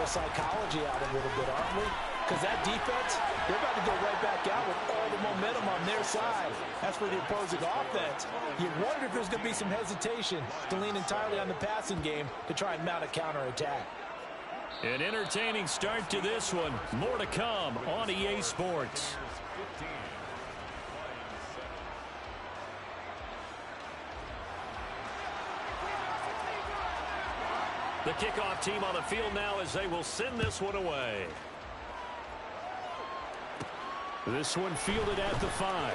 psychology out a little bit, aren't we? Because that defense, they're about to go right back out with all the momentum on their side. As for the opposing offense, you wonder if there's going to be some hesitation to lean entirely on the passing game to try and mount a counterattack. An entertaining start to this one. More to come on EA Sports. The kickoff team on the field now as they will send this one away. This one fielded at the 5.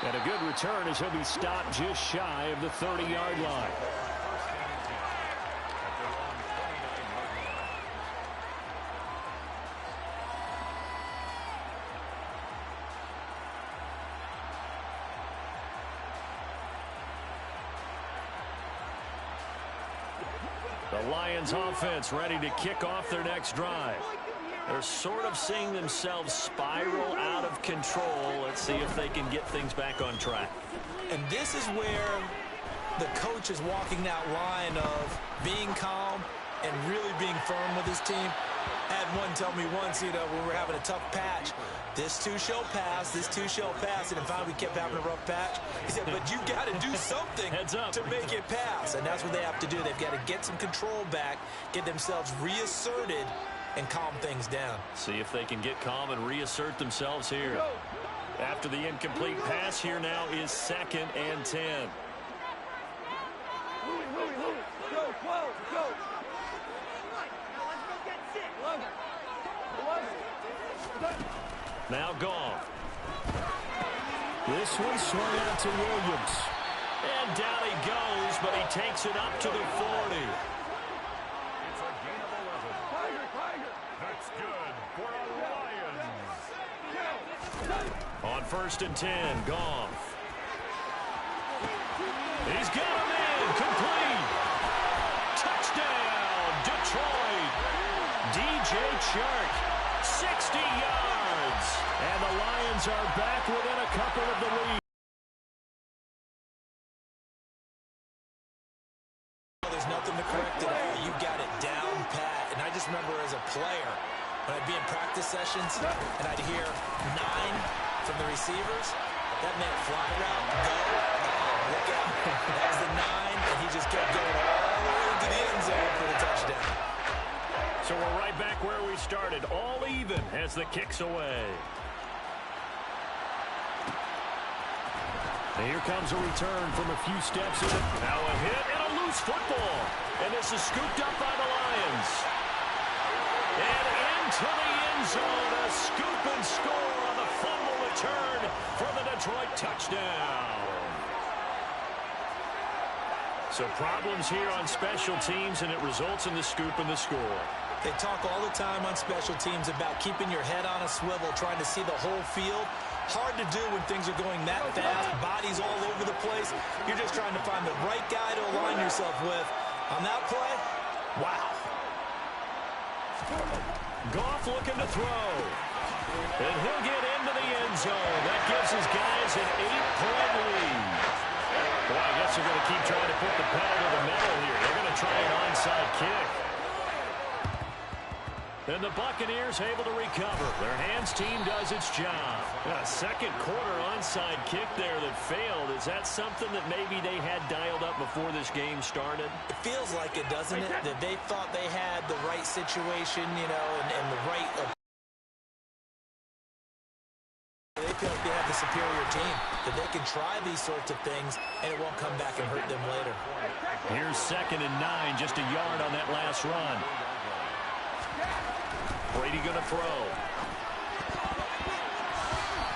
And a good return as he'll be stopped just shy of the 30-yard line. The Lions offense ready to kick off their next drive. They're sort of seeing themselves spiral out of control. Let's see if they can get things back on track. And this is where the coach is walking that line of being calm and really being firm with his team. I had one tell me once, when we were having a tough patch, this too shall pass, this too shall pass, and finally we kept having a rough patch. He said, but you got to do something to make it pass, and that's what they have to do. They've got to get some control back, get themselves reasserted, and calm things down. See if they can get calm and reassert themselves here. After the incomplete pass, here now is 2nd and 10. Now Goff. This one swung out to Williams. And down he goes, but he takes it up to the 40. It's a gain of 11. That's good for the Lions. On 1st and 10, Goff. He's got him in. Complete. Touchdown, Detroit. DJ Chark, 60 yards. And the Lions are back within a couple of the lead. There's nothing to correct it. You got it down pat. And I just remember as a player, when I'd be in practice sessions and I'd hear 9 from the receivers, that meant fly route, go, look out. That was the 9, and he just kept going all the way to the end zone for the touchdown. So we're right back where we started, all even as the kick's away. And here comes a return from a few steps in. Now a hit and a loose football. And this is scooped up by the Lions. And into the end zone, a scoop and score on the fumble return for the Detroit touchdown. So problems here on special teams, and it results in the scoop and the score. They talk all the time on special teams about keeping your head on a swivel, trying to see the whole field. Hard to do when things are going that fast, bodies all over the place. You're just trying to find the right guy to align yourself with. On that play, wow. Goff looking to throw. And he'll get into the end zone. That gives his guys an 8-point lead. Boy, I guess they're going to keep trying to put the pedal to the metal here. They're going to try an onside kick. And the Buccaneers able to recover. Their hands team does its job. A second quarter onside kick there that failed. Is that something that maybe they had dialed up before this game started? It feels like it, doesn't it? That they thought they had the right situation, and the right... They feel like they have the superior team, that they can try these sorts of things, and it won't come back and hurt them later. Here's 2nd and 9, just a yard on that last run. Brady going to throw.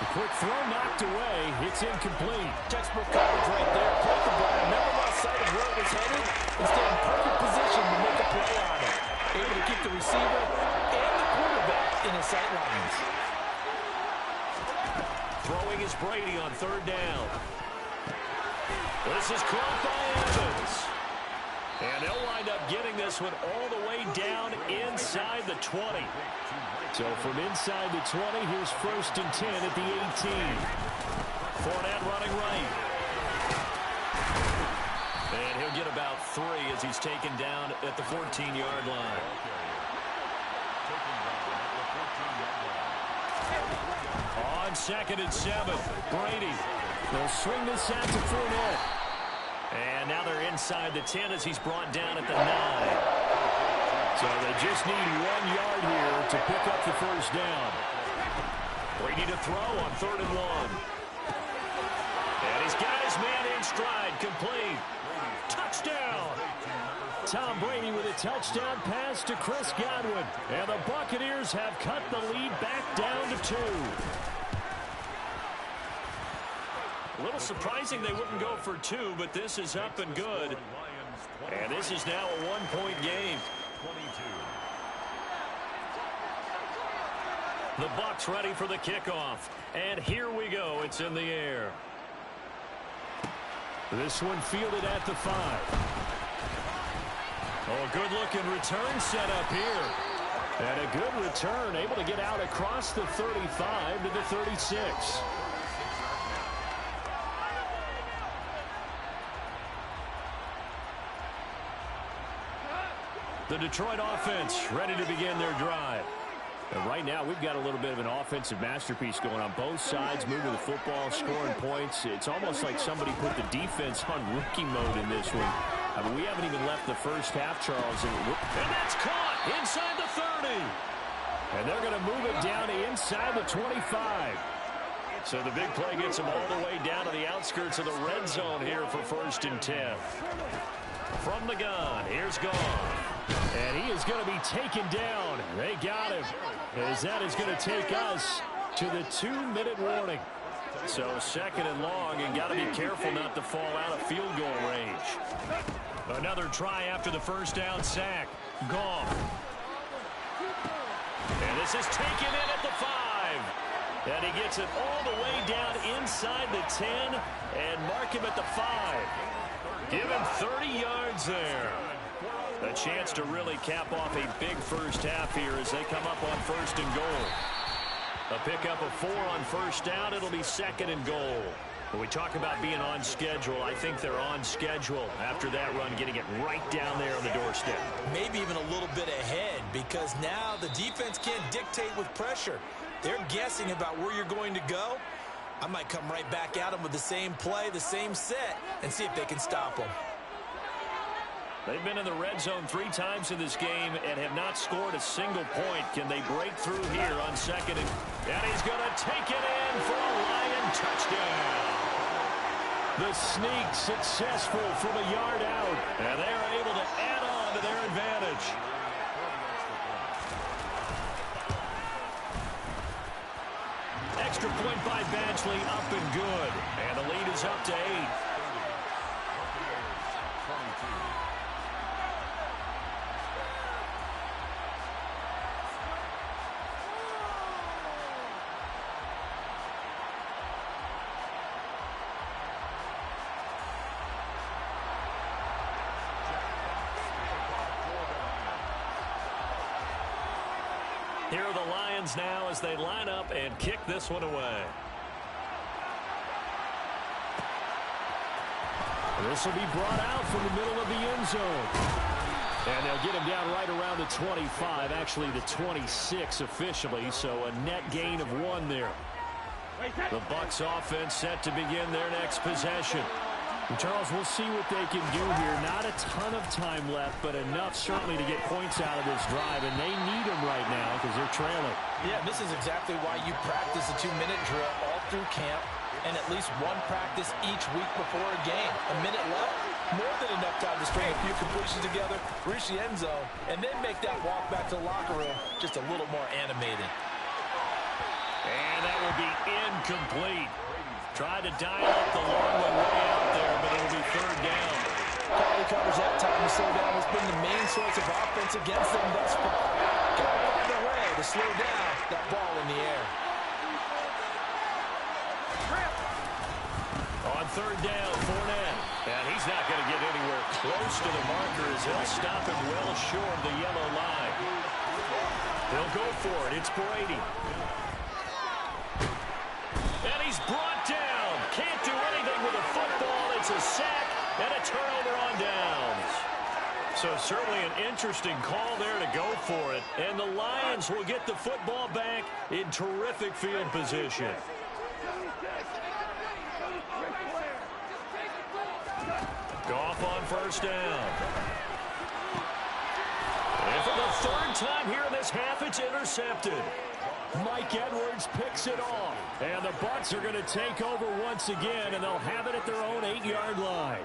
A quick throw knocked away. It's incomplete. Textbook coverage right there. Put the ball. Never lost sight of where it was headed. Instead, in perfect position to make a play on it. Able to keep the receiver and the quarterback in his sight lines. Throwing is Brady on 3rd down. This is caught by Evans. And they'll wind up getting this one all the way down inside the 20. So from inside the 20, here's 1st and 10 at the 18. Fournette running right. And he'll get about 3 as he's taken down at the 14-yard line. On 2nd and 7, Brady. They'll swing this out to Fournette. And now they're inside the 10 as he's brought down at the 9. So they just need 1 yard here to pick up the first down. Brady to throw on 3rd and 1. And he's got his man in stride, complete. Touchdown! Tom Brady with a touchdown pass to Chris Godwin. And the Buccaneers have cut the lead back down to 2. A little surprising they wouldn't go for 2, but this is up and good. And this is now a 1-point game. The Bucs ready for the kickoff. And here we go. It's in the air. This one fielded at the 5. Oh, good-looking return set up here. And a good return, able to get out across the 35 to the 36. The Detroit offense ready to begin their drive. And right now, we've got a little bit of an offensive masterpiece going on. Both sides moving the football, scoring points. It's almost like somebody put the defense on rookie mode in this one. I mean, we haven't even left the first half, Charles. And that's caught inside the 30. And they're going to move it down inside the 25. So the big play gets them all the way down to the outskirts of the red zone here for 1st and 10. From the gun, here's Goff. And he is going to be taken down. They got him. As that is going to take us to the 2-minute warning. So 2nd and long, and got to be careful not to fall out of field goal range. Another try after the first down sack. Goff. And this is taken in at the 5. And he gets it all the way down inside the 10 and mark him at the 5. Give him 30 yards there. A chance to really cap off a big first half here as they come up on 1st and goal. A pickup of 4 on 1st down. It'll be 2nd and goal. When we talk about being on schedule, I think they're on schedule after that run, getting it right down there on the doorstep. Maybe even a little bit ahead, because now the defense can't dictate with pressure. They're guessing about where you're going to go. I might come right back at them with the same play, the same set, and see if they can stop them. They've been in the red zone 3 times in this game and have not scored a single point. Can they break through here on 2nd? And he's going to take it in for a Lion touchdown. The sneak successful from a yard out. And they are able to add on to their advantage. Extra point by Badgley, up and good. And the lead is up to 8. Here are the Lions now as they line up and kick this one away. This will be brought out from the middle of the end zone. And they'll get him down right around the 25, actually the 26 officially, so a net gain of 1 there. The Bucs offense set to begin their next possession. And Charles, we'll see what they can do here. Not a ton of time left, but enough certainly to get points out of this drive, and they need them right now because they're trailing. Yeah, this is exactly why you practice a 2-minute drill all through camp and at least 1 practice each week before a game. A minute left, more than enough time to string a few completions together, reach the end zone, and then make that walk back to the locker room just a little more animated. And that will be incomplete. Tried to dial up the long one way out there, but it'll be 3rd down. Quality coverage that time to slow down has been the main source of offense against them thus far. Got to find a way to slow down that ball in the air. On 3rd down, Fournette. And he's not going to get anywhere close to the marker as he'll stop him well short of the yellow line. He'll go for it. It's Brady. And he's brought down. Can't do anything with a football. It's a sack and a turnover on downs. So certainly an interesting call there to go for it. And the Lions will get the football back in terrific field position. Goff on first down. And for the third time here in this half, it's intercepted. Mike Edwards picks it off. And the Bucs are going to take over once again, and they'll have it at their own 8-yard line.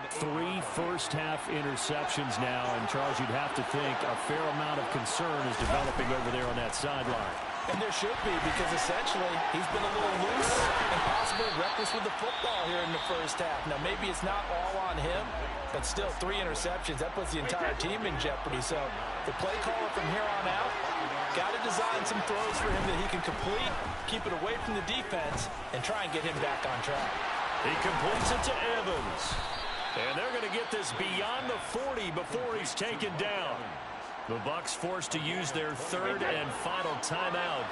3 first-half interceptions now, and Charles, you'd have to think a fair amount of concern is developing over there on that sideline. And there should be, because essentially he's been a little loose and possibly reckless with the football here in the first half. Now, maybe it's not all on him, but still 3 interceptions. That puts the entire team in jeopardy. So the play caller from here on out got to design some throws for him that he can complete, keep it away from the defense, and try and get him back on track. He completes it to Evans. And they're going to get this beyond the 40 before he's taken down. The Bucs forced to use their third and final timeout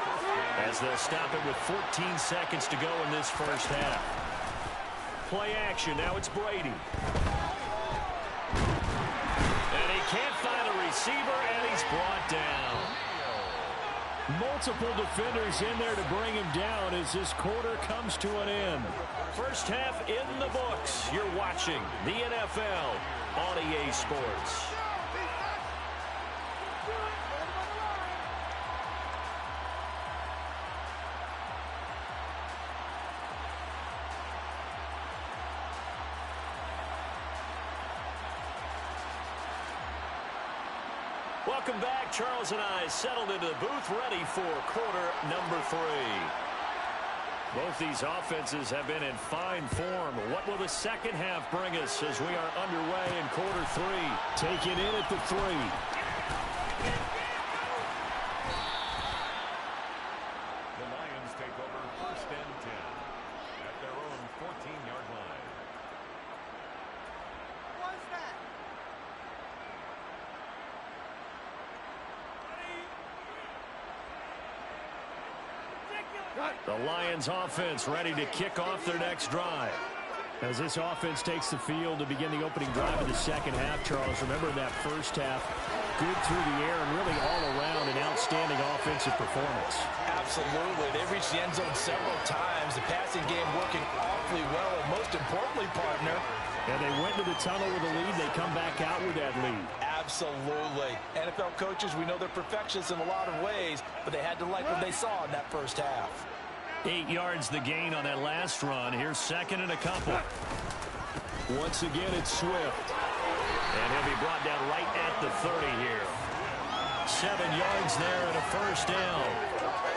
as they'll stop it with 14 seconds to go in this first half. Play action. Now it's Brady. And he can't find a receiver, and he's brought down. Multiple defenders in there to bring him down as this quarter comes to an end. First half in the books. You're watching the NFL on EA Sports. Welcome back. Charles and I settled into the booth ready for quarter number 3. Both these offenses have been in fine form. What will the second half bring us as we are underway in quarter 3? Taking in at the 3. The Lions take over first and 10 at their own 14-yard line. What's that? The Lions offense ready to kick off their next drive. As this offense takes the field to begin the opening drive of the second half, Charles, remember that first half, good through the air and really all around an outstanding offensive performance. Absolutely. They reached the end zone several times. The passing game working awfully well, and most importantly, partner, and they went to the tunnel with a lead. They come back out with that lead. Absolutely. NFL coaches, we know they're perfectionists in a lot of ways, but they had to like what they saw in that first half. 8 yards the gain on that last run. Here's second and a couple. Once again, it's Swift. And he'll be brought down right at the 30 here. 7 yards there and a first down.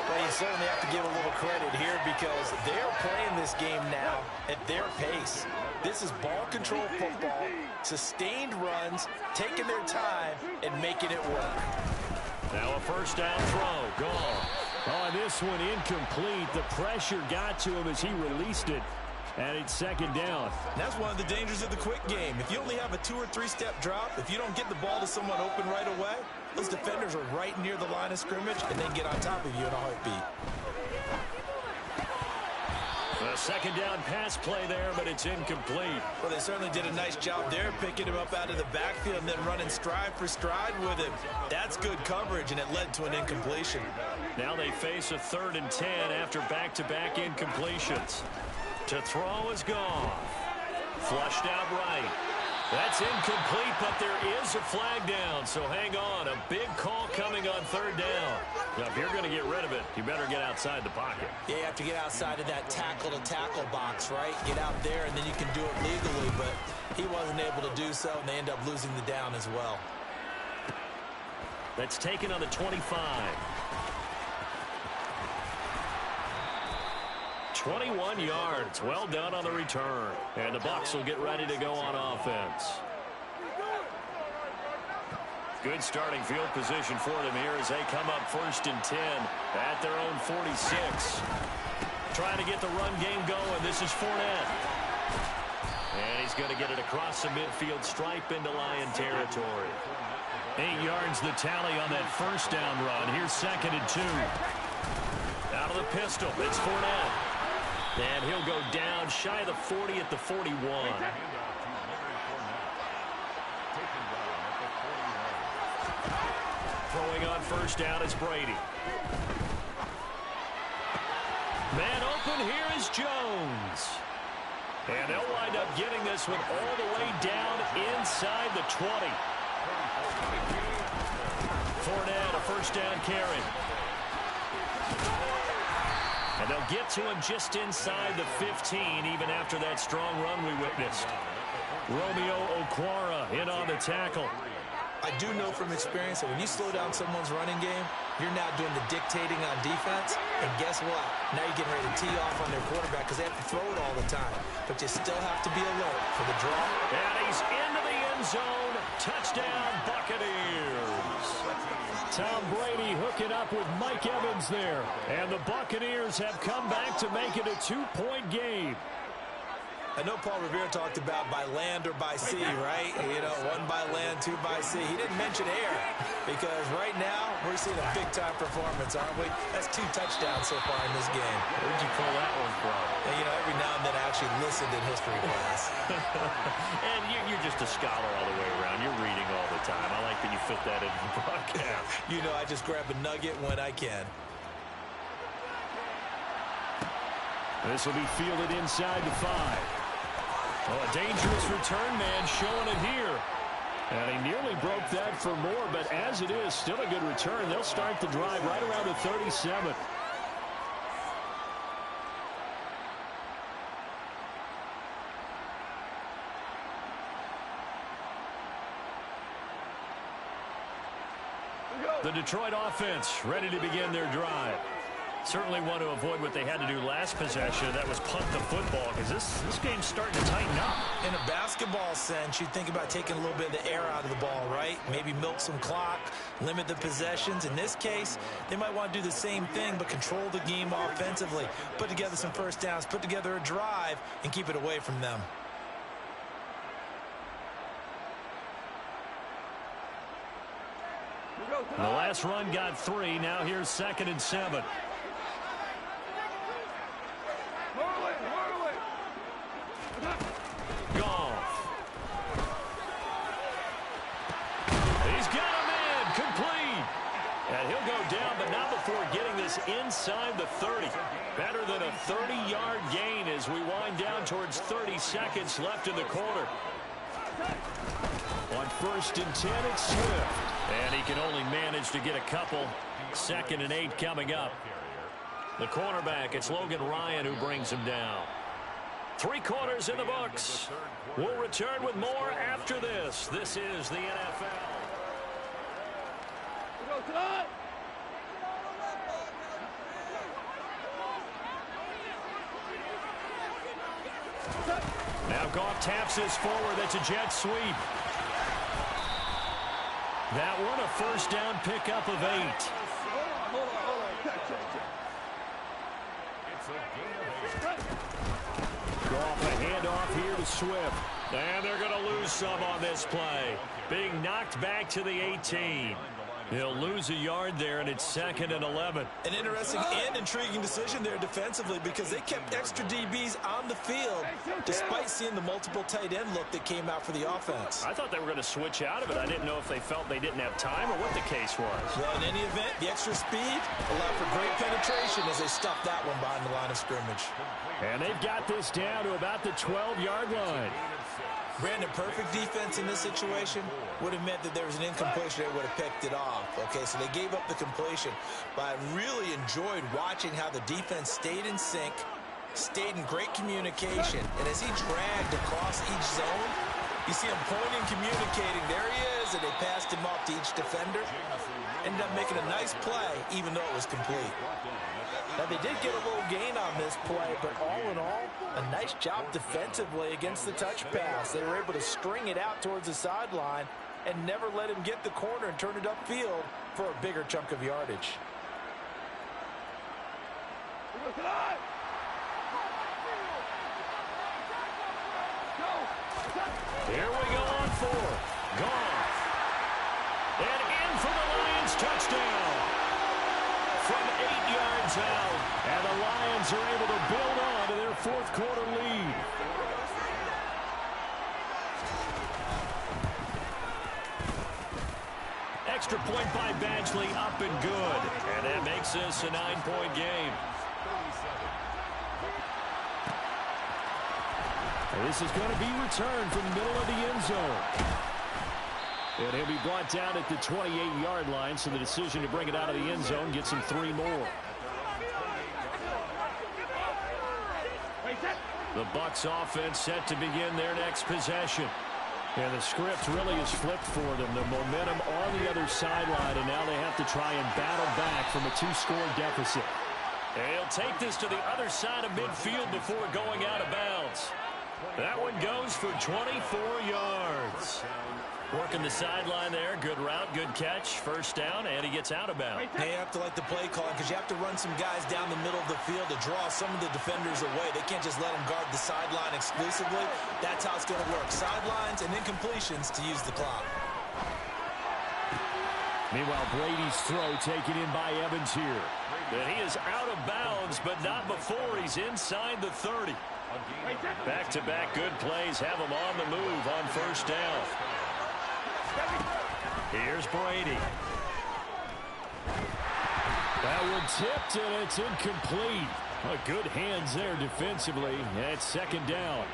Well, you certainly have to give a little credit here because they're playing this game now at their pace. This is ball control football, sustained runs, taking their time, and making it work. Now a first down throw, gone. Oh, this one incomplete. The pressure got to him as he released it, and it's second down. And that's one of the dangers of the quick game. If you only have a 2- or 3-step drop, if you don't get the ball to someone open right away, those defenders are right near the line of scrimmage, and they can get on top of you in a heartbeat. A second down pass play there, but it's incomplete. Well, they certainly did a nice job there, picking him up out of the backfield and then running stride for stride with him. That's good coverage, and it led to an incompletion. Now they face a 3rd and 10 after back-to-back incompletions. To throw is gone. Flushed out right. That's incomplete, but there is a flag down, so hang on. A big call coming on 3rd down. Now, if you're going to get rid of it, you better get outside the pocket. Yeah, you have to get outside of that tackle-to-tackle box, right? Get out there, and then you can do it legally, but he wasn't able to do so, and they end up losing the down as well. That's taken on the 25. 21 yards. Well done on the return. And the Bucs will get ready to go on offense. Good starting field position for them here as they come up 1st and 10 at their own 46. Trying to get the run game going. This is Fournette. And he's going to get it across the midfield stripe into Lion territory. 8 yards the tally on that first down run. Here's 2nd and 2. Out of the pistol. It's Fournette. And he'll go down shy of the 40 at the 41. Throwing on first down is Brady. Man open, here is Jones. And they'll wind up getting this one all the way down inside the 20. Fournette, a first down carry. And they'll get to him just inside the 15, even after that strong run we witnessed. Romeo Okwara in on the tackle. I do know from experience that when you slow down someone's running game, you're now doing the dictating on defense. And guess what? Now you're getting ready to tee off on their quarterback because they have to throw it all the time. But you still have to be alert for the draw. And he's into the end zone. Touchdown, Buccaneers. Tom Brady hooking up with Mike Evans there. And the Buccaneers have come back to make it a 2-point game. I know Paul Revere talked about by land or by sea, right? You know, 1 by land, 2 by sea. He didn't mention air because right now we're seeing a big-time performance, aren't we? That's 2 touchdowns so far in this game. Where'd you pull that one from? And, you know, every now and then I actually listened in history class. And you're just a scholar all the way around. You're reading all the time. I like that you fit that into the broadcast. You know, I just grab a nugget when I can. This will be fielded inside the 5. Oh, a dangerous return man showing it here. And he nearly broke that for more, but as it is, still a good return. They'll start the drive right around the 37. The Detroit offense ready to begin their drive. Certainly want to avoid what they had to do last possession. That was punt the football because this game's starting to tighten up. In a basketball sense, you think about taking a little bit of the air out of the ball, right? Maybe milk some clock, limit the possessions. In this case, they might want to do the same thing but control the game offensively. Put together some first downs, put together a drive, and keep it away from them. The last run got 3. Now here's 2nd and 7. Goff. He's got him in. Complete. And he'll go down, but not before getting this inside the 30. Better than a 30-yard gain as we wind down towards 30 seconds left in the quarter. On 1st and 10, it's Swift. And he can only manage to get a couple. 2nd and 8 coming up. The cornerback, it's Logan Ryan who brings him down. 3 quarters in the books. We'll return with more after this. This is the NFL. Now Goff taps this forward. That's a jet sweep. That one a first down pickup of 8. Goff a handoff here to Swift. And they're going to lose some on this play. Being knocked back to the 18. He'll lose a yard there, and it's 2nd and 11. An interesting and intriguing decision there defensively because they kept extra DBs on the field despite seeing the multiple tight end look that came out for the offense. I thought they were going to switch out of it. I didn't know if they felt they didn't have time or what the case was. Well, in any event, the extra speed allowed for great penetration as they stuffed that one behind the line of scrimmage. And they've got this down to about the 12-yard line. Brandon, perfect defense in this situation would have meant that there was an incompletion that would have picked it off. Okay, so they gave up the completion. But I really enjoyed watching how the defense stayed in sync, stayed in great communication. And as he dragged across each zone, you see him pointing, communicating. There he is, and they passed him off to each defender. Ended up making a nice play, even though it was complete. Now, they did get a little gain on this play, but all in all, a nice job defensively against the touch pass. They were able to string it out towards the sideline and never let him get the corner and turn it upfield for a bigger chunk of yardage. Here we go on 4. Gone. And in for the Lions touchdown. From 8 yards out. And the Lions are able to build on to their 4th quarter lead. extra point by Badgley, up and good. And that makes this a 9-point game. This is going to be returned from the middle of the end zone. And he'll be brought down at the 28-yard line, so the decision to bring it out of the end zone gets him 3 more. The Bucs offense set to begin their next possession. And the script really is flipped for them. The momentum on the other sideline, and now they have to try and battle back from a 2-score deficit. And he'll take this to the other side of midfield before going out of bounds. That one goes for 24 yards. Working the sideline there. Good route, good catch. First down, and he gets out of bounds. They have to like the play calling because you have to run some guys down the middle of the field to draw some of the defenders away. They can't just let them guard the sideline exclusively. That's how it's going to work. Sidelines and incompletions to use the clock. Meanwhile, Brady's throw taken in by Evans here. And he is out of bounds, but not before he's inside the 30. Back-to-back good plays have him on the move on first down. Here's Brady. That one tipped, and it's incomplete. Good hands there defensively. That's second down.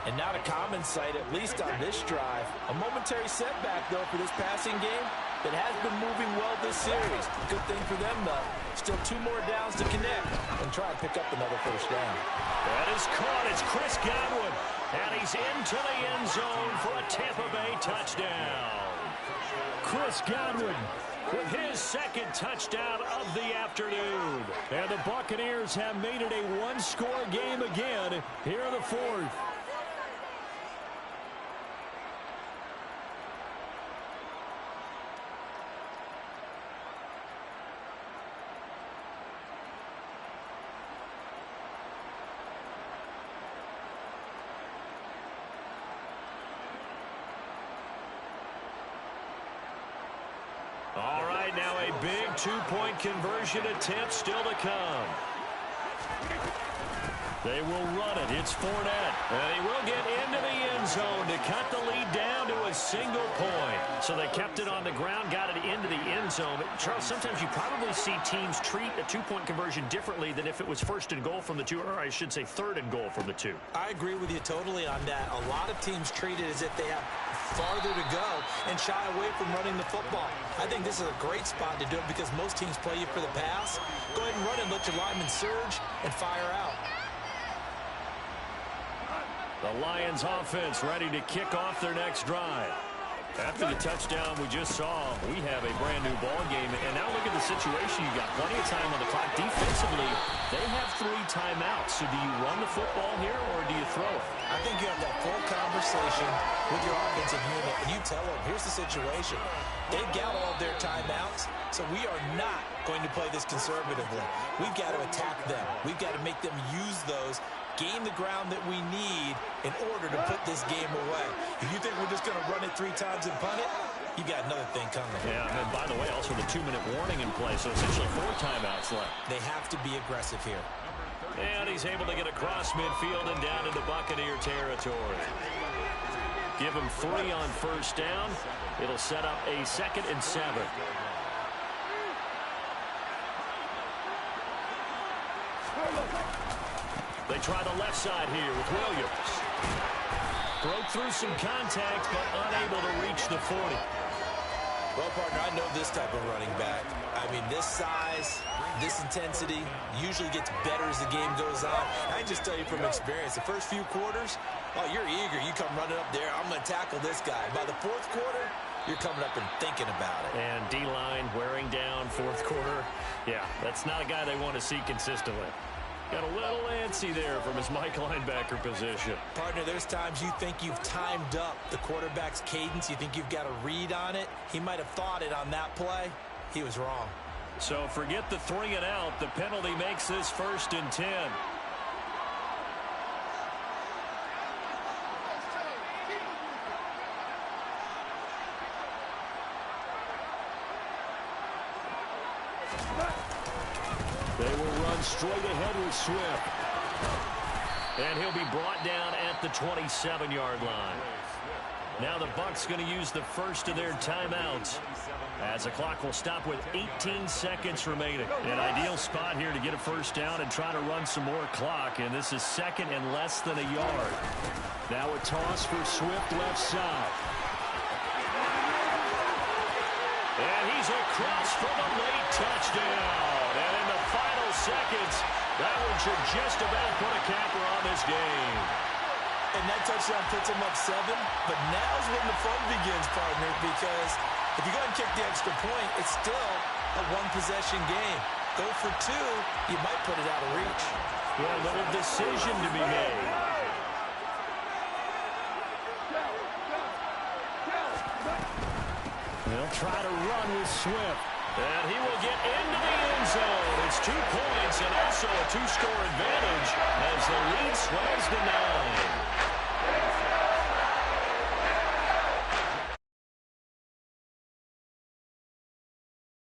And not a common sight, at least on this drive. A momentary setback, though, for this passing game that has been moving well this series. Good thing for them, though. Still 2 more downs to connect and try and pick up another first down. That is caught. It's Chris Godwin. And he's into the end zone for a Tampa Bay touchdown. Chris Godwin with his second touchdown of the afternoon. And the Buccaneers have made it a 1-score game again here in the 4th. All right, now a big 2-point conversion attempt still to come. They will run it. It's Fournette. And he will get into the end zone to cut the lead down to a single point. So they kept it on the ground, got it into the end zone. Charles, sometimes you probably see teams treat a 2-point conversion differently than if it was first and goal from the 2, or I should say third and goal from the 2. I agree with you totally on that. A lot of teams treat it as if they have farther to go and shy away from running the football. I think this is a great spot to do it because most teams play you for the pass. Go ahead and run it, let your linemen surge and fire out. The Lions offense ready to kick off their next drive. After the touchdown we just saw, we have a brand new ball game. And now look at the situation. You got plenty of time on the clock. Defensively, they have 3 timeouts. So do you run the football here or do you throw it? I think you have that full conversation with your offensive unit, and you tell them, here's the situation. They've got all of their timeouts, so we are not going to play this conservatively. We've got to attack them. We've got to make them use those, gain the ground that we need in order to put this game away. If you think we're just going to run it 3 times and punt it, you got another thing coming. Yeah, and by the way, also the 2-minute warning in play, so essentially 4 timeouts left. They have to be aggressive here. And he's able to get across midfield and down into Buccaneer territory. Give him 3 on first down. It'll set up a 2nd and 7. They try the left side here with Williams. Broke through some contact, but unable to reach the 40. Well, partner, I know this type of running back. I mean, this size, this intensity usually gets better as the game goes on. I can just tell you from experience, the first few quarters, oh, you're eager. You come running up there, I'm going to tackle this guy. By the 4th quarter, you're coming up and thinking about it. And D-line wearing down 4th quarter. Yeah, that's not a guy they want to see consistently. Got a little antsy there from his Mike linebacker position. Partner, there's times you think you've timed up the quarterback's cadence. You think you've got a read on it. He might have thought it on that play. He was wrong. So forget the 3 and out. The penalty makes this 1st and 10. They will run straight ahead with Swift. And he'll be brought down at the 27-yard line. Now the Bucs going to use the first of their timeouts. As the clock will stop with 18 seconds remaining. An ideal spot here to get a first down and try to run some more clock, and this is second and less than a yard. Now a toss for Swift left side. And he's across for the late touchdown. And in the final seconds, that one should just about put a capper on this game. And that touchdown puts him up 7. But now's when the fun begins, partner, because if you go and kick the extra point, it's still a one-possession game. Go for 2, you might put it out of reach. Well, a little decision to be made. They'll try to run with Swift. And he will get into the end zone. It's 2 points and also a 2-score advantage as the lead swells to 9.